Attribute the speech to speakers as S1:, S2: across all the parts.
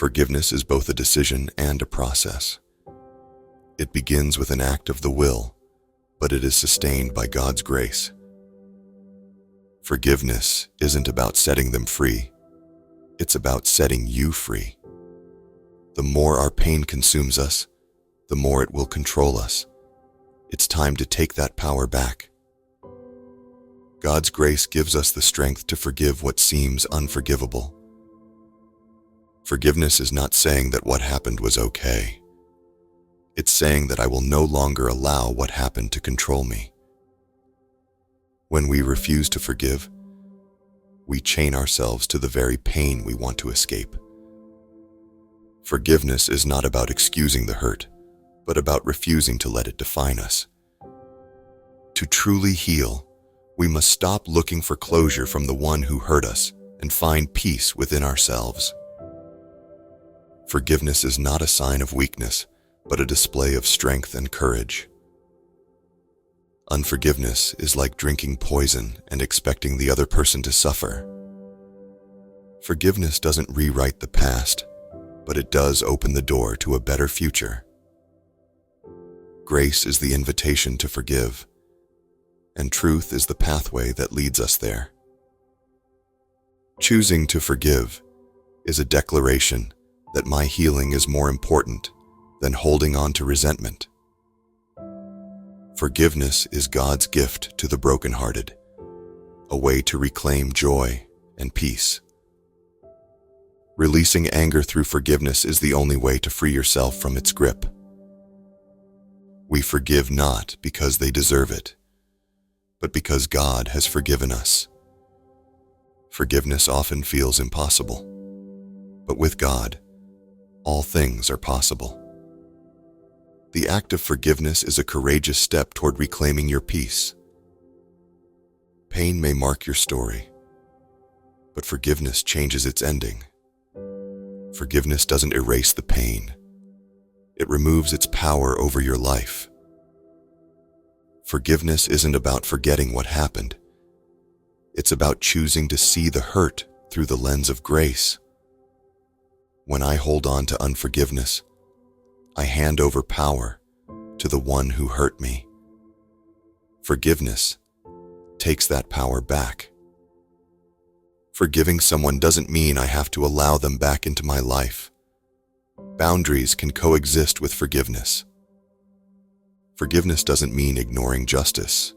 S1: Forgiveness is both a decision and a process. It begins with an act of the will, but it is sustained by God's grace. Forgiveness isn't about setting them free. It's about setting you free. The more our pain consumes us, the more it will control us. It's time to take that power back. God's grace gives us the strength to forgive what seems unforgivable. Forgiveness is not saying that what happened was okay. It's saying that I will no longer allow what happened to control me. When we refuse to forgive, we chain ourselves to the very pain we want to escape. Forgiveness is not about excusing the hurt, but about refusing to let it define us. To truly heal, we must stop looking for closure from the one who hurt us and find peace within ourselves. Forgiveness is not a sign of weakness, but a display of strength and courage. Unforgiveness is like drinking poison and expecting the other person to suffer. Forgiveness doesn't rewrite the past, but it does open the door to a better future. Grace is the invitation to forgive, and truth is the pathway that leads us there. Choosing to forgive is a declaration that my healing is more important than holding on to resentment. Forgiveness is God's gift to the brokenhearted, a way to reclaim joy and peace. Releasing anger through forgiveness is the only way to free yourself from its grip. We forgive not because they deserve it, but because God has forgiven us. Forgiveness often feels impossible, but with God, all things are possible. The act of forgiveness is a courageous step toward reclaiming your peace. Pain may mark your story, but forgiveness changes its ending. Forgiveness doesn't erase the pain. It removes its power over your life. Forgiveness isn't about forgetting what happened. It's about choosing to see the hurt through the lens of grace. When I hold on to unforgiveness, I hand over power to the one who hurt me. Forgiveness takes that power back. Forgiving someone doesn't mean I have to allow them back into my life. Boundaries can coexist with forgiveness. Forgiveness doesn't mean ignoring justice.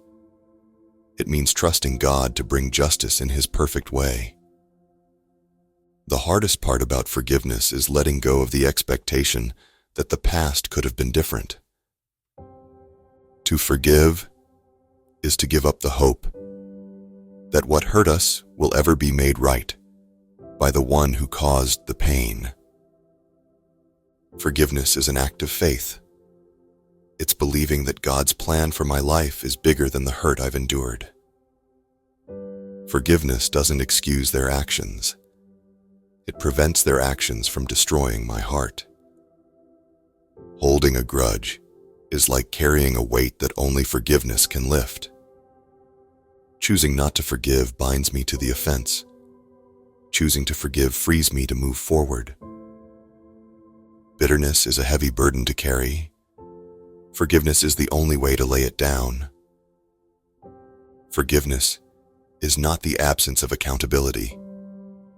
S1: It means trusting God to bring justice in His perfect way. The hardest part about forgiveness is letting go of the expectation that the past could have been different. To forgive is to give up the hope that what hurt us will ever be made right by the one who caused the pain. Forgiveness is an act of faith. It's believing that God's plan for my life is bigger than the hurt I've endured. Forgiveness doesn't excuse their actions. It prevents their actions from destroying my heart. Holding a grudge is like carrying a weight that only forgiveness can lift. Choosing not to forgive binds me to the offense. Choosing to forgive frees me to move forward. Bitterness is a heavy burden to carry. Forgiveness is the only way to lay it down. Forgiveness is not the absence of accountability.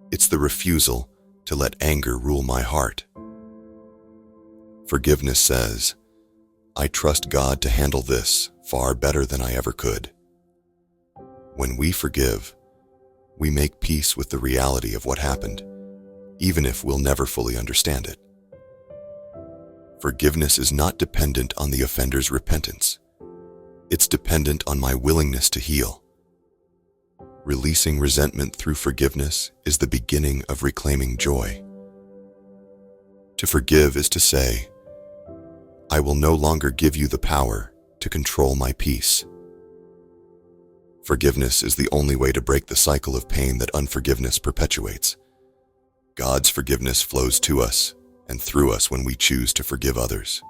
S1: It's the refusal to let anger rule my heart. Forgiveness says, I trust God to handle this far better than I ever could. When we forgive, we make peace with the reality of what happened, even if we'll never fully understand it. Forgiveness is not dependent on the offender's repentance. It's dependent on my willingness to heal. Releasing resentment through forgiveness is the beginning of reclaiming joy. To forgive is to say, I will no longer give you the power to control my peace. Forgiveness is the only way to break the cycle of pain that unforgiveness perpetuates. God's forgiveness flows to us and through us when we choose to forgive others.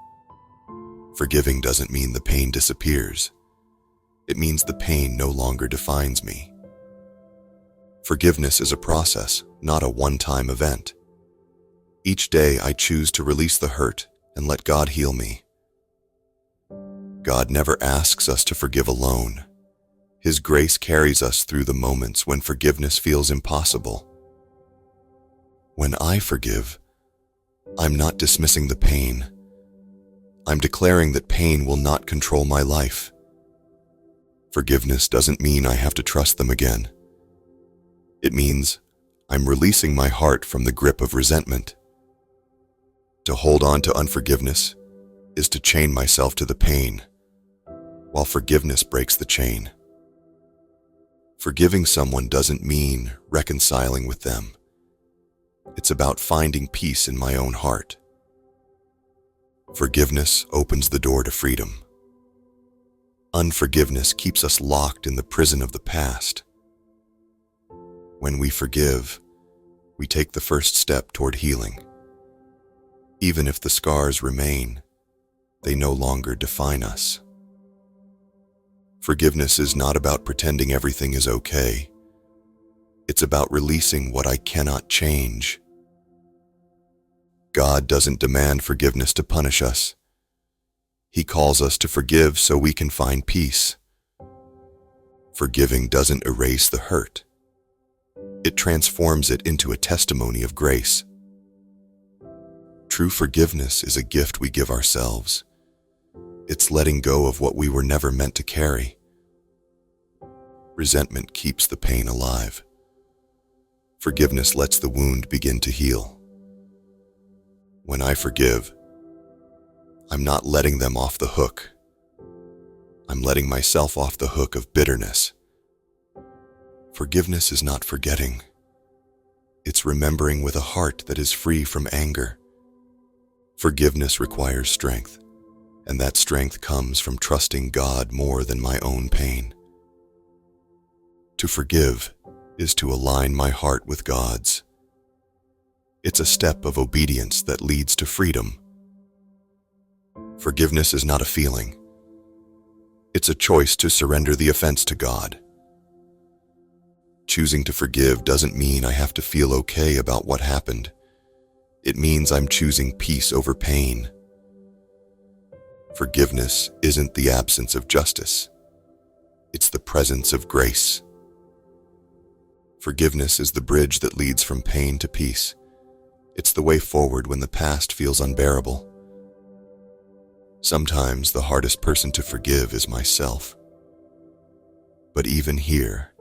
S1: Forgiving doesn't mean the pain disappears. It means the pain no longer defines me. Forgiveness is a process, not a one-time event. Each day I choose to release the hurt and let God heal me. God never asks us to forgive alone. His grace carries us through the moments when forgiveness feels impossible. When I forgive, I'm not dismissing the pain. I'm declaring that pain will not control my life. Forgiveness doesn't mean I have to trust them again. It means I'm releasing my heart from the grip of resentment. To hold on to unforgiveness is to chain myself to the pain, while forgiveness breaks the chain. Forgiving someone doesn't mean reconciling with them. It's about finding peace in my own heart. Forgiveness opens the door to freedom. Unforgiveness keeps us locked in the prison of the past. When we forgive, we take the first step toward healing. Even if the scars remain, they no longer define us. Forgiveness is not about pretending everything is okay. It's about releasing what I cannot change. God doesn't demand forgiveness to punish us. He calls us to forgive so we can find peace. Forgiving doesn't erase the hurt. It transforms it into a testimony of grace. True forgiveness is a gift we give ourselves. It's letting go of what we were never meant to carry. Resentment keeps the pain alive. Forgiveness lets the wound begin to heal. When I forgive, I'm not letting them off the hook. I'm letting myself off the hook of bitterness. Forgiveness is not forgetting. It's remembering with a heart that is free from anger. Forgiveness requires strength, and that strength comes from trusting God more than my own pain. To forgive is to align my heart with God's. It's a step of obedience that leads to freedom. Forgiveness is not a feeling. It's a choice to surrender the offense to God. Choosing to forgive doesn't mean I have to feel okay about what happened. It means I'm choosing peace over pain. Forgiveness isn't the absence of justice. It's the presence of grace. Forgiveness is the bridge that leads from pain to peace. It's the way forward when the past feels unbearable. Sometimes the hardest person to forgive is myself. But even here,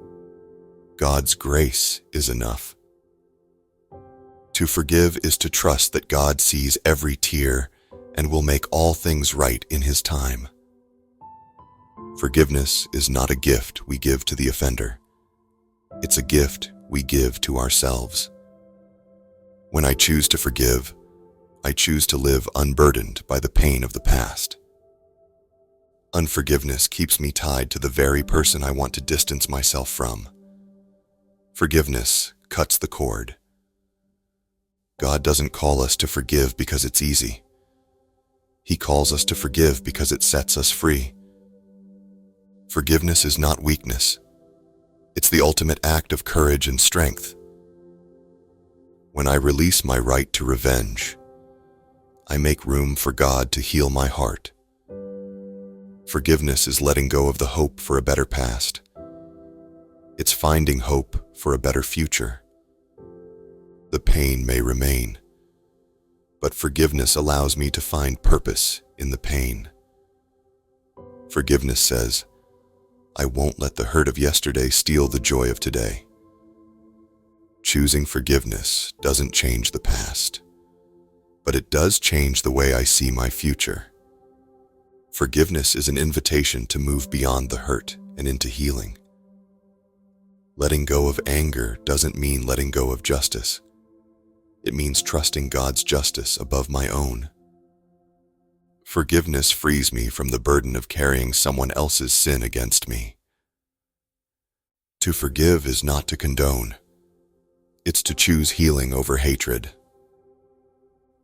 S1: God's grace is enough. To forgive is to trust that God sees every tear and will make all things right in His time. Forgiveness is not a gift we give to the offender. It's a gift we give to ourselves. When I choose to forgive, I choose to live unburdened by the pain of the past. Unforgiveness keeps me tied to the very person I want to distance myself from. Forgiveness cuts the cord. God doesn't call us to forgive because it's easy. He calls us to forgive because it sets us free. Forgiveness is not weakness. It's the ultimate act of courage and strength. When I release my right to revenge, I make room for God to heal my heart. Forgiveness is letting go of the hope for a better past. It's finding hope for a better future. The pain may remain, but forgiveness allows me to find purpose in the pain. Forgiveness says, I won't let the hurt of yesterday steal the joy of today. Choosing forgiveness doesn't change the past, but it does change the way I see my future. Forgiveness is an invitation to move beyond the hurt and into healing. Letting go of anger doesn't mean letting go of justice. It means trusting God's justice above my own. Forgiveness frees me from the burden of carrying someone else's sin against me. To forgive is not to condone. It's to choose healing over hatred.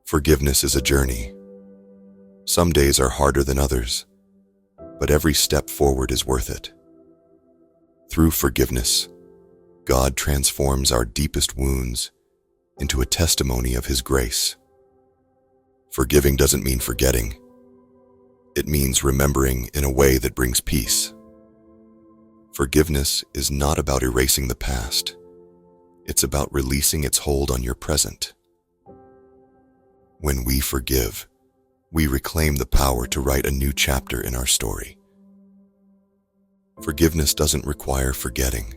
S1: Forgiveness is a journey. Some days are harder than others, but every step forward is worth it. Through forgiveness, God transforms our deepest wounds into a testimony of His grace. Forgiving doesn't mean forgetting. It means remembering in a way that brings peace. Forgiveness is not about erasing the past. It's about releasing its hold on your present. When we forgive, we reclaim the power to write a new chapter in our story. Forgiveness doesn't require forgetting.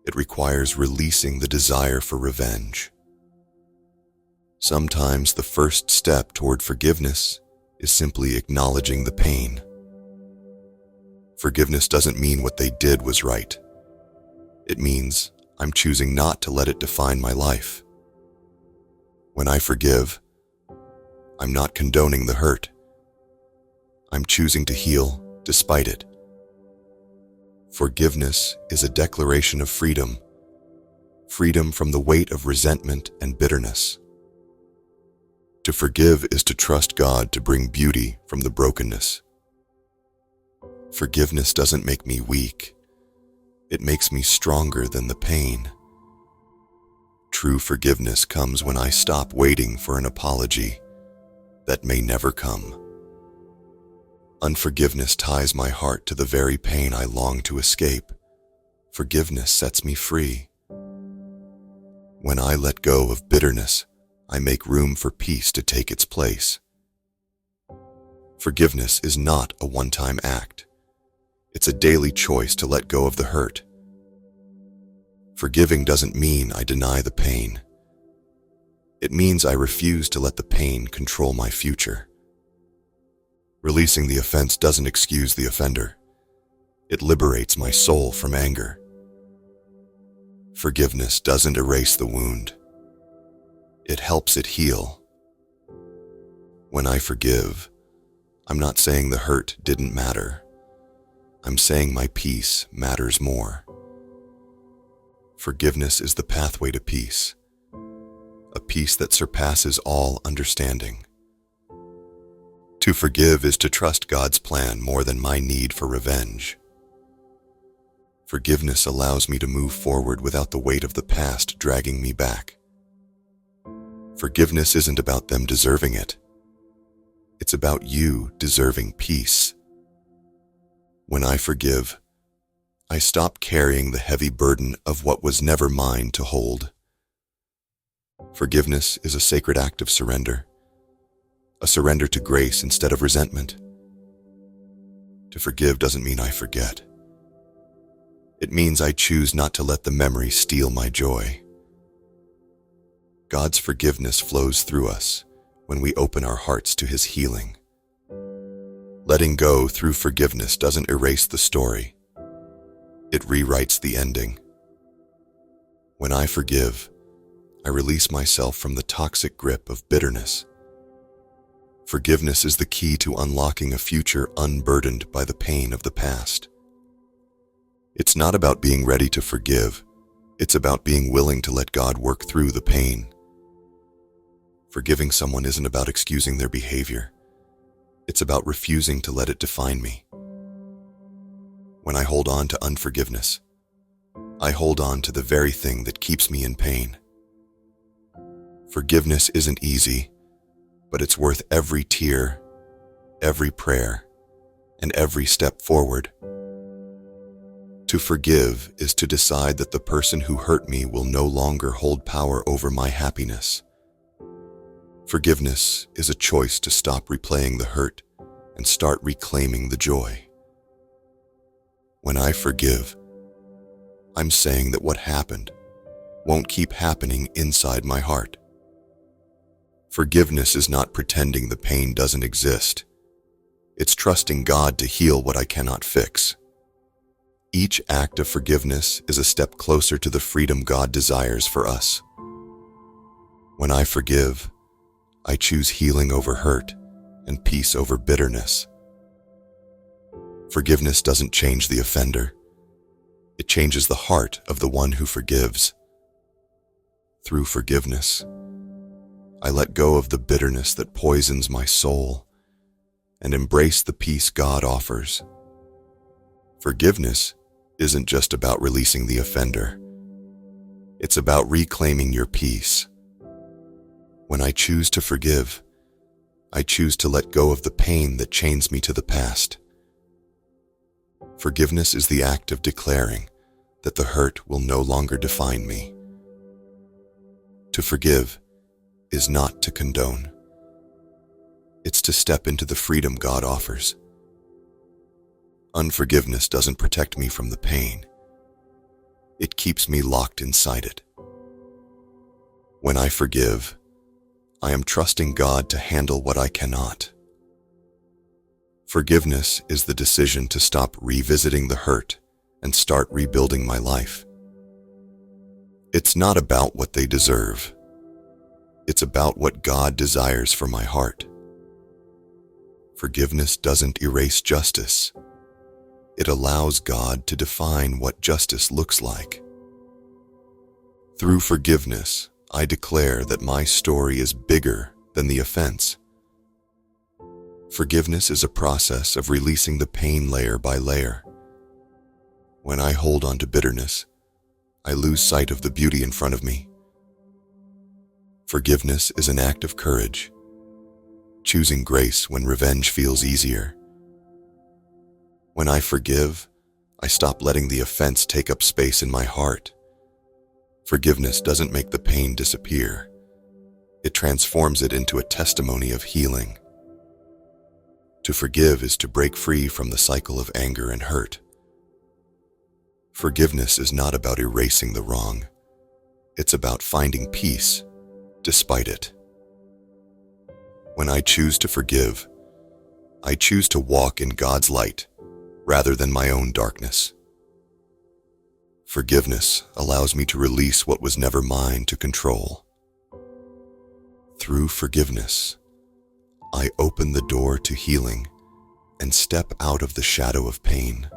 S1: It requires releasing the desire for revenge. Sometimes the first step toward forgiveness is simply acknowledging the pain. Forgiveness doesn't mean what they did was right. It means I'm choosing not to let it define my life. When I forgive, I'm not condoning the hurt. I'm choosing to heal despite it. Forgiveness is a declaration of freedom, freedom from the weight of resentment and bitterness. To forgive is to trust God to bring beauty from the brokenness. Forgiveness doesn't make me weak. It makes me stronger than the pain. True forgiveness comes when I stop waiting for an apology that may never come. Unforgiveness ties my heart to the very pain I long to escape. Forgiveness sets me free. When I let go of bitterness, I make room for peace to take its place. Forgiveness is not a one-time act. It's a daily choice to let go of the hurt. Forgiving doesn't mean I deny the pain. It means I refuse to let the pain control my future. Releasing the offense doesn't excuse the offender. It liberates my soul from anger. Forgiveness doesn't erase the wound. It helps it heal. When I forgive, I'm not saying the hurt didn't matter. I'm saying my peace matters more. Forgiveness is the pathway to peace, a peace that surpasses all understanding. To forgive is to trust God's plan more than my need for revenge. Forgiveness allows me to move forward without the weight of the past dragging me back. Forgiveness isn't about them deserving it. It's about you deserving peace. When I forgive, I stop carrying the heavy burden of what was never mine to hold. Forgiveness is a sacred act of surrender, a surrender to grace instead of resentment. To forgive doesn't mean I forget. It means I choose not to let the memory steal my joy. God's forgiveness flows through us when we open our hearts to His healing. Letting go through forgiveness doesn't erase the story. It rewrites the ending. When I forgive, I release myself from the toxic grip of bitterness. Forgiveness is the key to unlocking a future unburdened by the pain of the past. It's not about being ready to forgive. It's about being willing to let God work through the pain. Forgiving someone isn't about excusing their behavior. It's about refusing to let it define me. When I hold on to unforgiveness, I hold on to the very thing that keeps me in pain. Forgiveness isn't easy, but it's worth every tear, every prayer, and every step forward. To forgive is to decide that the person who hurt me will no longer hold power over my happiness. Forgiveness is a choice to stop replaying the hurt and start reclaiming the joy. When I forgive, I'm saying that what happened won't keep happening inside my heart. Forgiveness is not pretending the pain doesn't exist. It's trusting God to heal what I cannot fix. Each act of forgiveness is a step closer to the freedom God desires for us. When I forgive, I choose healing over hurt and peace over bitterness. Forgiveness doesn't change the offender. It changes the heart of the one who forgives. Through forgiveness, I let go of the bitterness that poisons my soul and embrace the peace God offers. Forgiveness isn't just about releasing the offender. It's about reclaiming your peace. When I choose to forgive, I choose to let go of the pain that chains me to the past. Forgiveness is the act of declaring that the hurt will no longer define me. To forgive is not to condone. It's to step into the freedom God offers. Unforgiveness doesn't protect me from the pain. It keeps me locked inside it. When I forgive, I am trusting God to handle what I cannot. Forgiveness is the decision to stop revisiting the hurt and start rebuilding my life. It's not about what they deserve. It's about what God desires for my heart. Forgiveness doesn't erase justice. It allows God to define what justice looks like. Through forgiveness, I declare that my story is bigger than the offense. Forgiveness is a process of releasing the pain layer by layer. When I hold on to bitterness, I lose sight of the beauty in front of me. Forgiveness is an act of courage, choosing grace when revenge feels easier. When I forgive, I stop letting the offense take up space in my heart. Forgiveness doesn't make the pain disappear. It transforms it into a testimony of healing. To forgive is to break free from the cycle of anger and hurt. Forgiveness is not about erasing the wrong. It's about finding peace despite it. When I choose to forgive, I choose to walk in God's light rather than my own darkness. Forgiveness allows me to release what was never mine to control. Through forgiveness, I open the door to healing and step out of the shadow of pain.